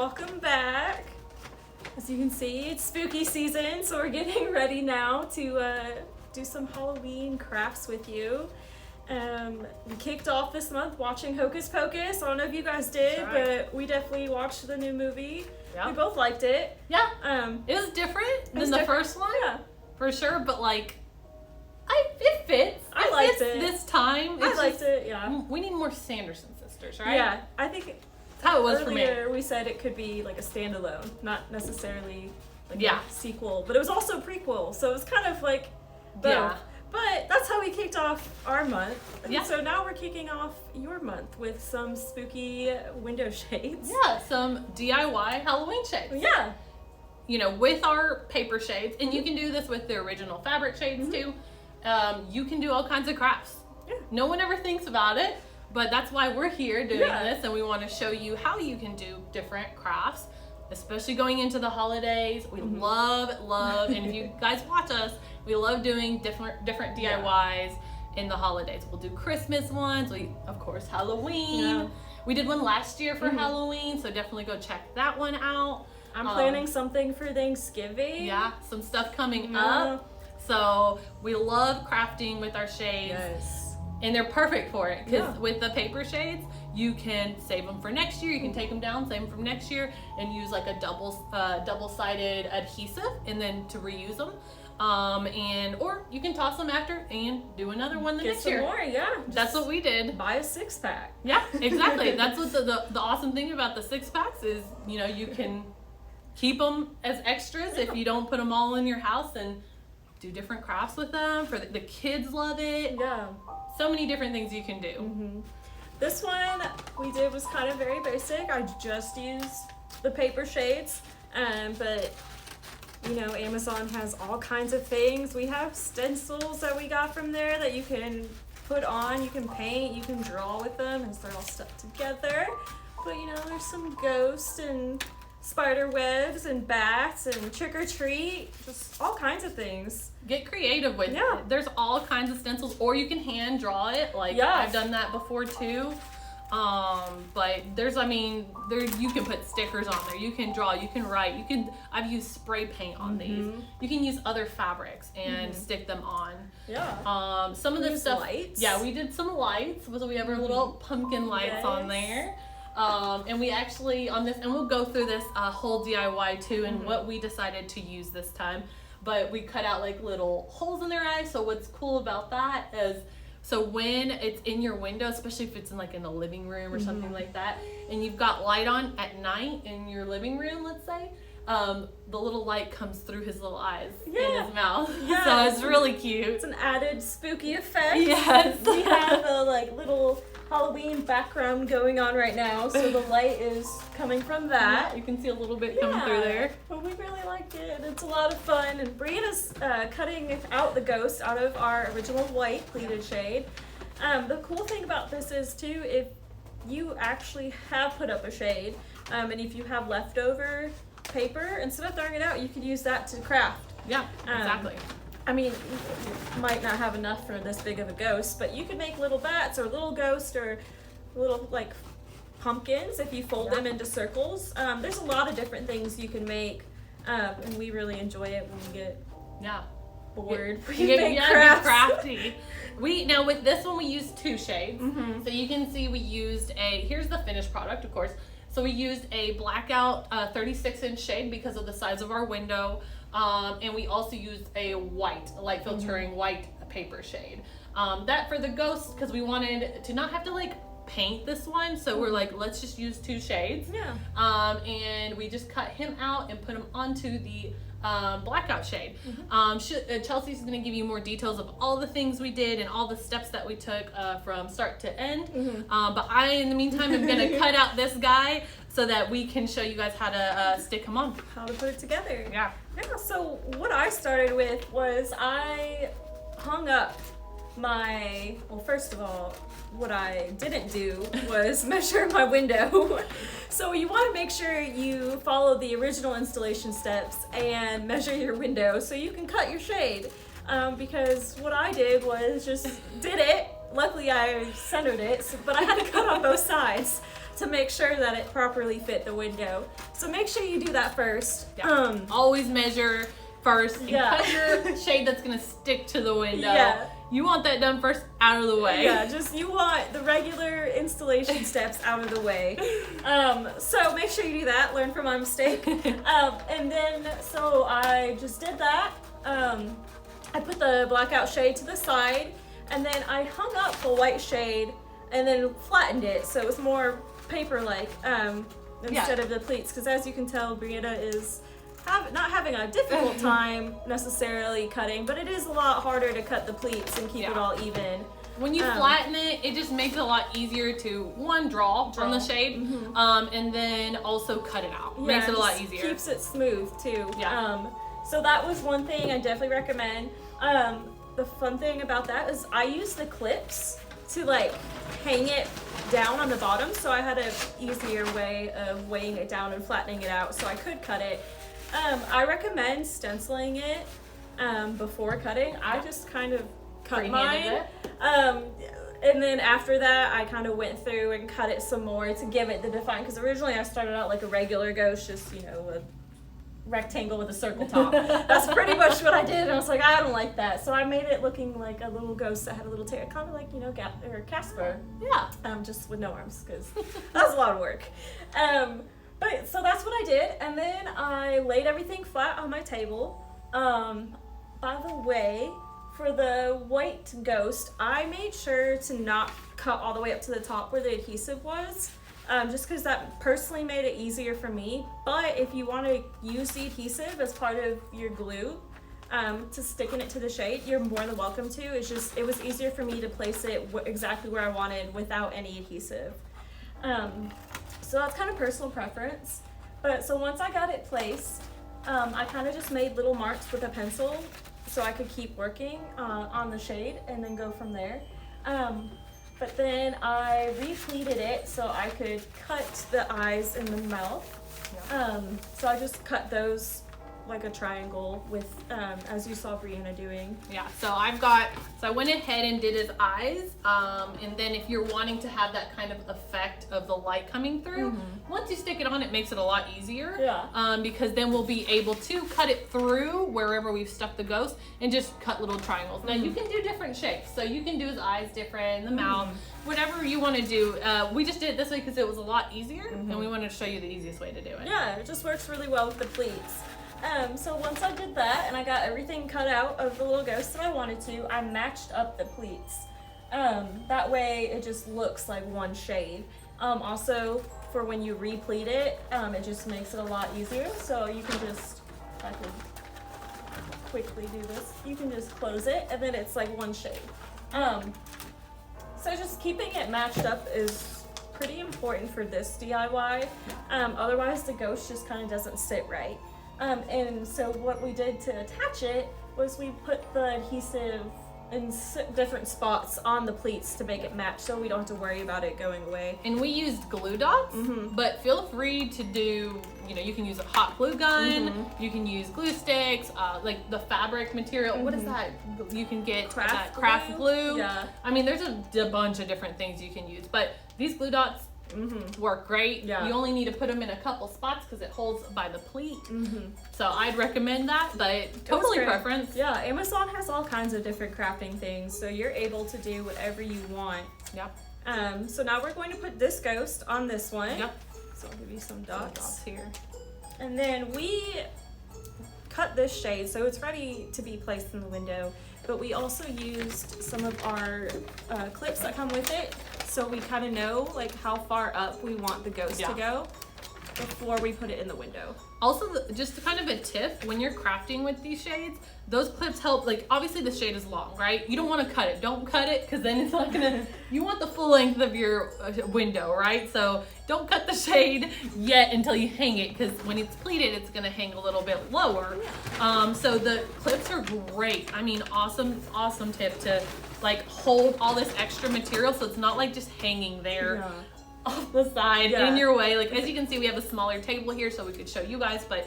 welcome back. As you can see, it's spooky season, so we're getting ready now to do some Halloween crafts with you. We kicked off this month watching Hocus Pocus. I don't know if you guys did, but we definitely watched the new movie. Yeah. We both liked it. Yeah. It was different than the first one. Yeah. For sure, but like, it fits. I liked it. This time. I liked it, yeah. We need more Sanderson sisters, right? Yeah, I think that's how it was for me. Earlier we said it could be like a standalone, not necessarily like a sequel, but it was also a prequel, so it was kind of like both. Yeah. But that's how we kicked off our month. Yeah. So now we're kicking off your month with some spooky window shades. Yeah, some DIY Halloween shades. Yeah. You know, with our paper shades, and you can do this with the original fabric shades too. You can do all kinds of crafts. Yeah. No one ever thinks about it, but that's why we're here doing this, and we want to show you how you can do different crafts, especially going into the holidays. We love, and if you guys watch us, we love doing different DIYs in the holidays. We'll do Christmas ones, of course Halloween. Yeah. We did one last year for Halloween, so definitely go check that one out. I'm planning something for Thanksgiving. Yeah, some stuff coming up. So we love crafting with our shades. Yes. And they're perfect for it because with the paper shades, you can save them for next year. You can take them down, save them from next year, and use like a double-sided adhesive, and then to reuse them. Or you can toss them after and do another one the next year. More, yeah. That's what we did. Buy a 6-pack. Yeah, exactly. That's what the awesome thing about the 6-packs is. You know, you can keep them as extras if you don't put them all in your house and do different crafts with them. For the kids love it. Yeah. So many different things you can do. This one we did was kind of very basic. I just used the paper shades, but you know, Amazon has all kinds of things. We have stencils that we got from there that you can put on, you can paint, you can draw with them as they're all stuck together. But you know, there's some ghosts and spider webs and bats and trick or treat, just all kinds of things. Get creative with it. There's all kinds of stencils, or you can hand draw it. Like I've done that before too. But you can put stickers on there. You can draw. You can write. I've used spray paint on these. You can use other fabrics and stick them on. Yeah. Some of this stuff. Lights. Yeah, we did some lights. So we have our little pumpkin lights on there. And we actually on this, and we'll go through this whole DIY too, and what we decided to use this time. But we cut out like little holes in their eyes. So what's cool about that is, so when it's in your window, especially if it's in like in the living room or something like that, and you've got light on at night in your living room, let's say, the little light comes through his little eyes in his mouth. Yes. So it's really cute. It's an added spooky effect. Yes. We have a like little Halloween background going on right now, so the light is coming from that. You can see a little bit coming through there. But we really liked it. It's a lot of fun. And Brianna's cutting out the ghost out of our original white pleated shade. The cool thing about this is too, if you actually have put up a shade, and if you have leftover paper, instead of throwing it out, you could use that to craft. Yeah, exactly. I mean, you might not have enough for this big of a ghost, but you could make little bats or little ghosts or little like pumpkins if you fold them into circles. There's a lot of different things you can make, and we really enjoy it when we get bored. We get crafty. Now with this one we used 2 shades, so you can see we used here's the finished product, of course. So we used a blackout 36-inch shade because of the size of our window. And we also used a light filtering white paper shade. That for the ghost, because we wanted to not have to like paint this one, so we're like, let's just use 2 shades. Yeah. And we just cut him out and put him onto the blackout shade. Chelsea's going to give you more details of all the things we did and all the steps that we took from start to end. But I, in the meantime, am going to cut out this guy so that we can show you guys how to stick him on. How to put it together. Yeah. So what I started with was I hung up first of all, what I didn't do was measure my window. So you want to make sure you follow the original installation steps and measure your window so you can cut your shade. Because what I did was just did it luckily I centered it, but I had to cut on both sides to make sure that it properly fit the window. So make sure you do that first. Yeah. Always measure first and Yeah. cut your shade that's gonna stick to the window. Yeah. You want that done first, out of the way. Yeah, just you want the regular installation steps out of the way. So make sure you do that, learn from my mistake. And then, so I just did that. I put the blackout shade to the side, and then I hung up the white shade and then flattened it so it was more paper-like instead of the pleats. Because as you can tell, Brianna is not having a difficult time necessarily cutting, but it is a lot harder to cut the pleats and keep it all even. When you flatten it, it just makes it a lot easier to, one, draw on the shade, and then also cut it out. Makes it a lot easier. Keeps it smooth too. Yeah. So that was one thing I definitely recommend. The fun thing about that is I use the clips to like hang it down on the bottom, so I had an easier way of weighing it down and flattening it out so I could cut it. I recommend stenciling it before cutting. I just kind of cut mine. And then after that, I kind of went through and cut it some more to give it the define, because originally I started out like a regular ghost, just, you know, a rectangle with a circle top. That's pretty much what I did, and I was like, I don't like that. So I made it looking like a little ghost that had a little tail, kind of like, you know, or Casper. Yeah. Just with no arms, because that was a lot of work. But so that's what I did, and then I laid everything flat on my table. By the way, for the white ghost, I made sure to not cut all the way up to the top where the adhesive was, just because that personally made it easier for me. But if you want to use the adhesive as part of your glue to sticking it to the shade, you're more than welcome to. It's just, it was easier for me to place it exactly where I wanted without any adhesive. So that's kind of personal preference. But so once I got it placed, I kind of just made little marks with a pencil so I could keep working on the shade and then go from there. But then I repleated it so I could cut the eyes and the mouth. Yeah. So I just cut those like a triangle with, as you saw Brianna doing. Yeah, so I went ahead and did his eyes, and then if you're wanting to have that kind of effect of the light coming through, once you stick it on, it makes it a lot easier. Yeah. Because then we'll be able to cut it through wherever we've stuck the ghost and just cut little triangles. Now you can do different shapes, so you can do his eyes different, the mouth, whatever you want to do. We just did it this way because it was a lot easier, and we wanted to show you the easiest way to do it. Yeah, it just works really well with the pleats. So once I did that and I got everything cut out of the little ghost that I wanted to, I matched up the pleats. That way it just looks like one shade. Also, for when you repleat it, it just makes it a lot easier. So you can just, if I could quickly do this, you can just close it and then it's like one shade. So just keeping it matched up is pretty important for this DIY. Otherwise the ghost just kind of doesn't sit right. And so what we did to attach it was we put the adhesive in different spots on the pleats to make it match so we don't have to worry about it going away. And we used glue dots, but feel free to do, you know, you can use a hot glue gun, you can use glue sticks, like the fabric material, what is that? You can get craft glue. Yeah. I mean, there's a bunch of different things you can use, but these glue dots work great. Yeah. You only need to put them in a couple spots because it holds by the pleat. So I'd recommend that, but totally preference. Yeah, Amazon has all kinds of different crafting things, so you're able to do whatever you want. Yep. So now we're going to put this ghost on this one. Yep. So I'll give you some dots here. And then we cut this shade so it's ready to be placed in the window, but we also used some of our clips that come with it, so we kind of know like how far up we want the ghost to go before we put it in the window. Also, just kind of a tip, when you're crafting with these shades, those clips help, like obviously the shade is long, right? You don't want to cut it. Don't cut it because then it's not gonna, you want the full length of your window, right? So don't cut the shade yet until you hang it, because when it's pleated, it's gonna hang a little bit lower. So the clips are great. I mean, awesome tip to like hold all this extra material so it's not like just hanging there off the side in your way. Like as you can see, we have a smaller table here so we could show you guys, but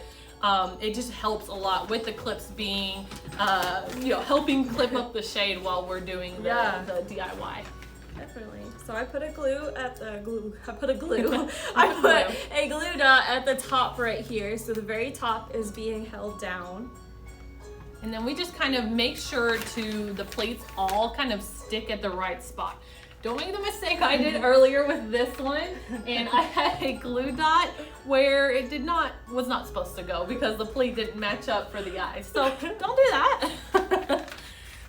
it just helps a lot with the clips being, helping clip up the shade while we're doing the DIY. Definitely. So I put a glue. I put a glue dot at the top right here. So the very top is being held down. And then we just kind of make sure the plates all kind of stick at the right spot. Don't make the mistake I did earlier with this one. And I had a glue dot where it was not supposed to go because the plate didn't match up for the eyes. So don't do that.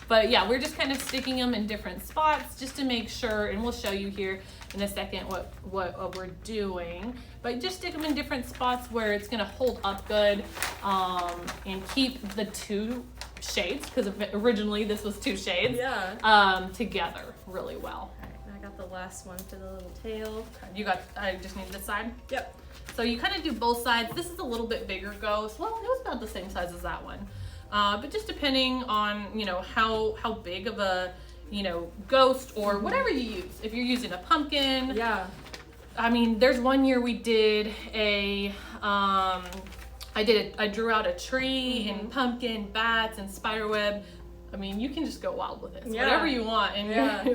But yeah, we're just kind of sticking them in different spots just to make sure, and we'll show you here in a second what we're doing. But just stick them in different spots where it's gonna hold up good, and keep the two shades, because originally this was two shades, together really well. All right, I got the last one for the little tail. I just need this side? Yep. So you kind of do both sides. This is a little bit bigger ghost. Well, it was about the same size as that one. But just depending on, how big of a, ghost or whatever you use. If you're using a pumpkin. Yeah. I mean, there's one year we did I drew out a tree and pumpkin, bats, and spiderweb. I mean, you can just go wild with this. Yeah. Whatever you want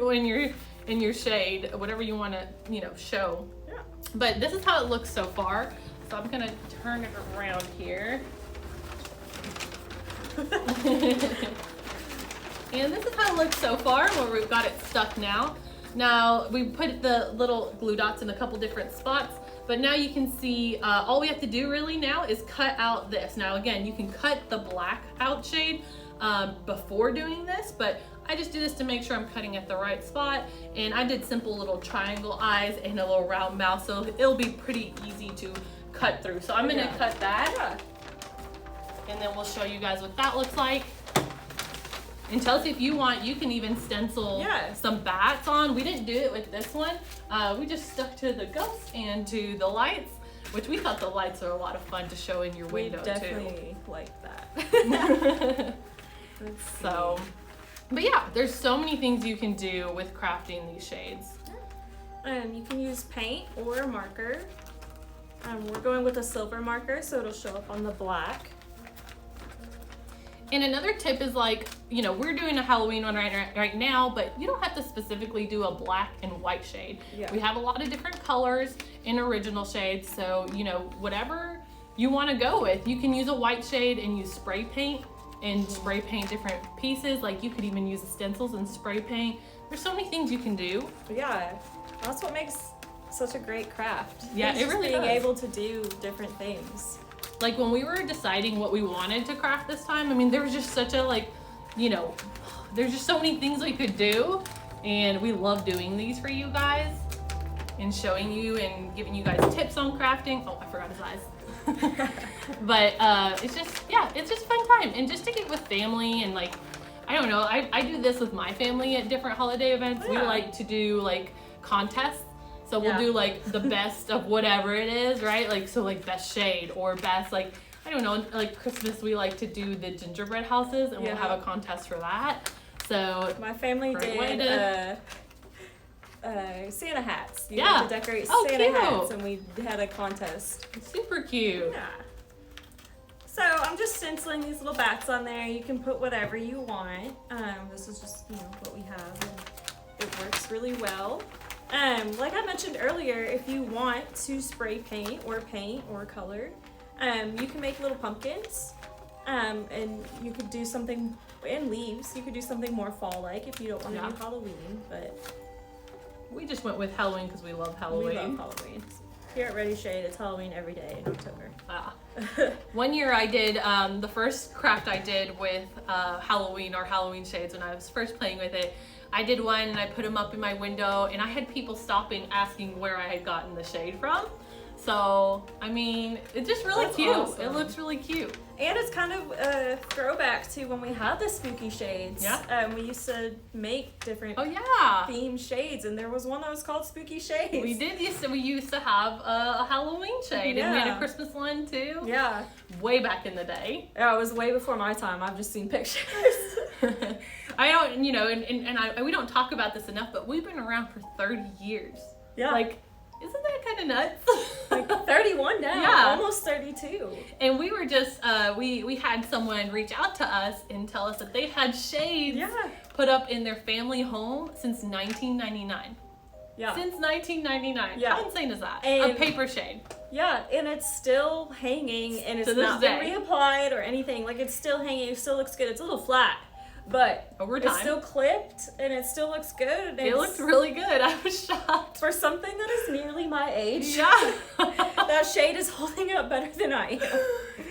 when you're in your shade, whatever you want to, show. Yeah. But this is how it looks so far. So I'm going to turn it around here. And this is how it looks so far, where we've got it stuck now. Now we put the little glue dots in a couple different spots, but now you can see all we have to do really now is cut out this. Now again, you can cut the black out shade before doing this, but I just do this to make sure I'm cutting at the right spot. And I did simple little triangle eyes and a little round mouth, so it'll be pretty easy to cut through. So I'm gonna cut that. Yeah. And then we'll show you guys what that looks like. And Chelsea, if you want, you can even stencil some bats on. We didn't do it with this one. We just stuck to the ghost and to the lights, which we thought the lights are a lot of fun to show in your window too. Definitely like that. So, but yeah, there's so many things you can do with crafting these shades. You can use paint or a marker. We're going with a silver marker, so it'll show up on the black. And another tip is we're doing a Halloween one right now, but you don't have to specifically do a black and white shade. Yeah. We have a lot of different colors in original shades, so whatever you want to go with. You can use a white shade and use spray paint and spray paint different pieces. Like you could even use the stencils and spray paint. There's so many things you can do. Yeah, that's what makes such a great craft. Yeah, it really being able to do different things. Like when we were deciding what we wanted to craft this time, I mean, there was just such a there's just so many things we could do, and we love doing these for you guys and showing you and giving you guys tips on crafting. Oh, I forgot his eyes. But it's just fun time, and just to get with family and I don't know, I do this with my family at different holiday events. Yeah. We like to do contests. So we'll do the best of whatever it is, right? Best shade or best I don't know, Christmas we like to do the gingerbread houses, and we'll have a contest for that. So my family did Santa hats. You had to decorate Santa hats, and we had a contest. Super cute. Yeah. So I'm just stenciling these little bats on there. You can put whatever you want. This is just what we have, and it works really well. Like I mentioned earlier, if you want to spray paint or color, you can make little pumpkins, and you could do something, and leaves. You could do something more fall-like if you don't want to do Halloween, but we just went with Halloween because we love Halloween. We love Halloween. Here at Redi Shade, it's Halloween every day in October. One year I did, the first craft I did with Halloween or Halloween shades when I was first playing with it, I did one and I put them up in my window, and I had people stopping asking where I had gotten the shade from. So, I mean, it's just really cute. Awesome. It looks really cute. And it's kind of a throwback to when we had the spooky shades. Yeah. We used to make different themed shades, and there was one that was called Spooky Shades. We used to have a Halloween shade, and we had a Christmas one too. Yeah. Way back in the day. Yeah, it was way before my time. I've just seen pictures. I don't, and we don't talk about this enough, but we've been around for 30 years. Yeah. isn't that kind of nuts? Like 31 now, Yeah. almost 32. And we were just, we had someone reach out to us and tell us that they've had shades Yeah. put up in their family home since 1999. Yeah. Since 1999. Yeah. How insane is that? And- a paper shade. Yeah, and it's still hanging, and it's To this not been day. reapplied or anything. Like, it's still hanging, it still looks good. It's a little flat, but Over it's time. still clipped, and it still looks good. And It it's- looked really good. I was shocked. For something that is nearly my age, Yeah. that shade is holding up better than I am.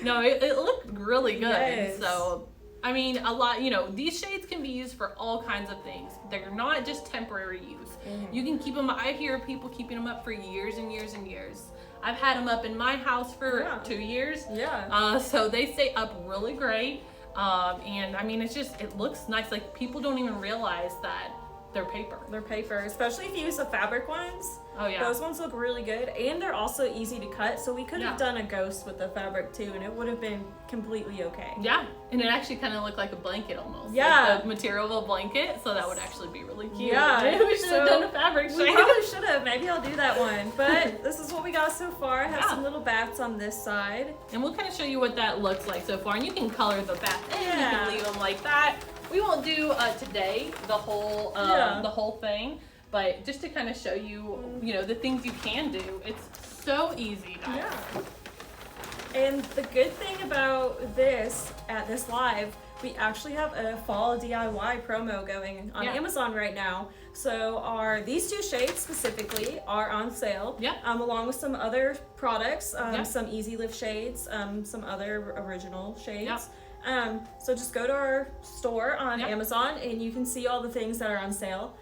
No, it looked really good. Yes. So, I mean, a lot, you know, these shades can be used for all kinds of things. They're not just temporary use. You can keep them, I hear people keeping them up for years and years and years. I've had them up in my house for Yeah. 2 years. Yeah. So they stay up really great. And I mean, it looks nice. Like, people don't even realize that they're paper. They're paper, especially if you use the fabric ones. Oh, yeah. Those ones look really good, and they're also easy to cut, so we could have Yeah. done a ghost with the fabric too, and it would have been completely okay. Yeah, and it actually kind of looked like a blanket almost. Yeah. Like the material of a blanket, so that would actually be really cute. Yeah, Maybe we should have so done a fabric We shade. probably should have. Maybe I'll do that one. But this is what we got so far. I have Yeah. some little bats on this side. And we'll kind of show you what that looks like so far. And you can color the bats in, you Yeah. can leave them like that. We won't do today the whole thing, but just to kind of show you, you know, the things you can do. It's so easy, guys. Yeah. And the good thing about this, at this live, we actually have a fall DIY promo going on Yeah. Amazon right now. So these two shades specifically are on sale. Yeah. Along with some other products, Yeah. some easy lift shades, some other original shades. Yeah. So just go to our store on Yeah. Amazon and you can see all the things that are on sale.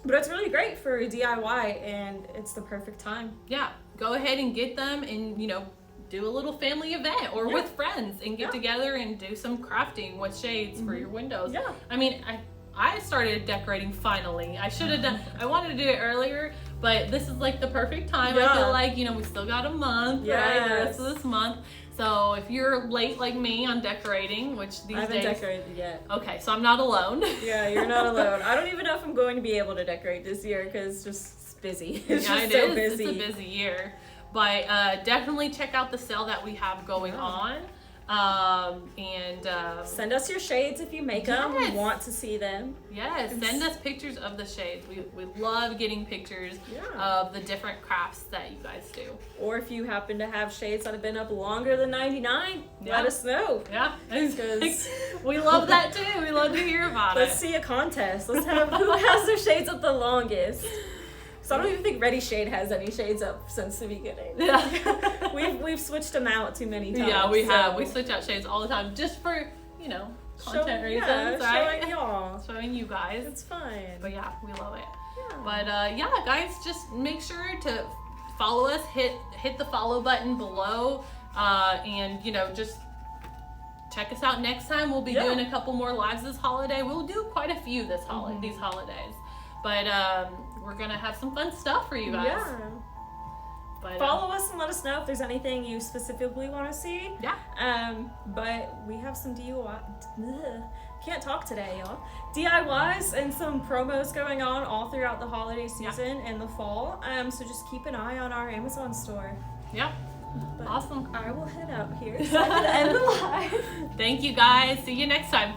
But it's really great for DIY and it's the perfect time. Yeah, go ahead and get them and, you know, do a little family event or Yeah. with friends and get Yeah. together and do some crafting with shades for your windows. Yeah. I mean, I started decorating finally. I should have done, I wanted to do it earlier, but this is like the perfect time. I Yeah. feel like, you know, we still got a month, right? The rest Yes. of this month. So if you're late like me on decorating, which these I haven't days. decorated yet. Okay, so I'm not alone. Yeah, you're not alone. I don't even know if I'm going to be able to decorate this year because it's busy. It's Yeah, just it so is. busy. It's a busy year. But definitely check out the sale that we have going on. Send us your shades if you make them. Yes. We want to see them. Yes, send us pictures of the shades. We love getting pictures Yeah. of the different crafts that you guys do. Or if you happen to have shades that have been up longer than 99, Yeah. let us know. Yeah, Because we love that too. We love to hear about let's it. see a contest. Let's have who has their shades up the longest. So I don't even think Redi Shade has any shades up since the beginning. Yeah. We've switched them out too many times. Yeah, we have. so- We switch out shades all the time just for, you know, content reasons, yeah, right? showing y'all. Showing you guys. It's fun. But yeah, we love it. Yeah. But yeah, guys, just make sure to follow us. Hit the follow button below, and you know, just check us out next time. We'll be Yeah. doing a couple more lives this holiday. We'll do quite a few these holidays. But we're gonna have some fun stuff for you guys. Yeah. But Follow us and let us know if there's anything you specifically want to see. yeah, But we have some can't talk today, y'all. DIYs and some promos going on all throughout the holiday season and the fall. So just keep an eye on our Amazon store. yeah, But awesome. I will head out here so I can end the live. Thank you guys. See you next time.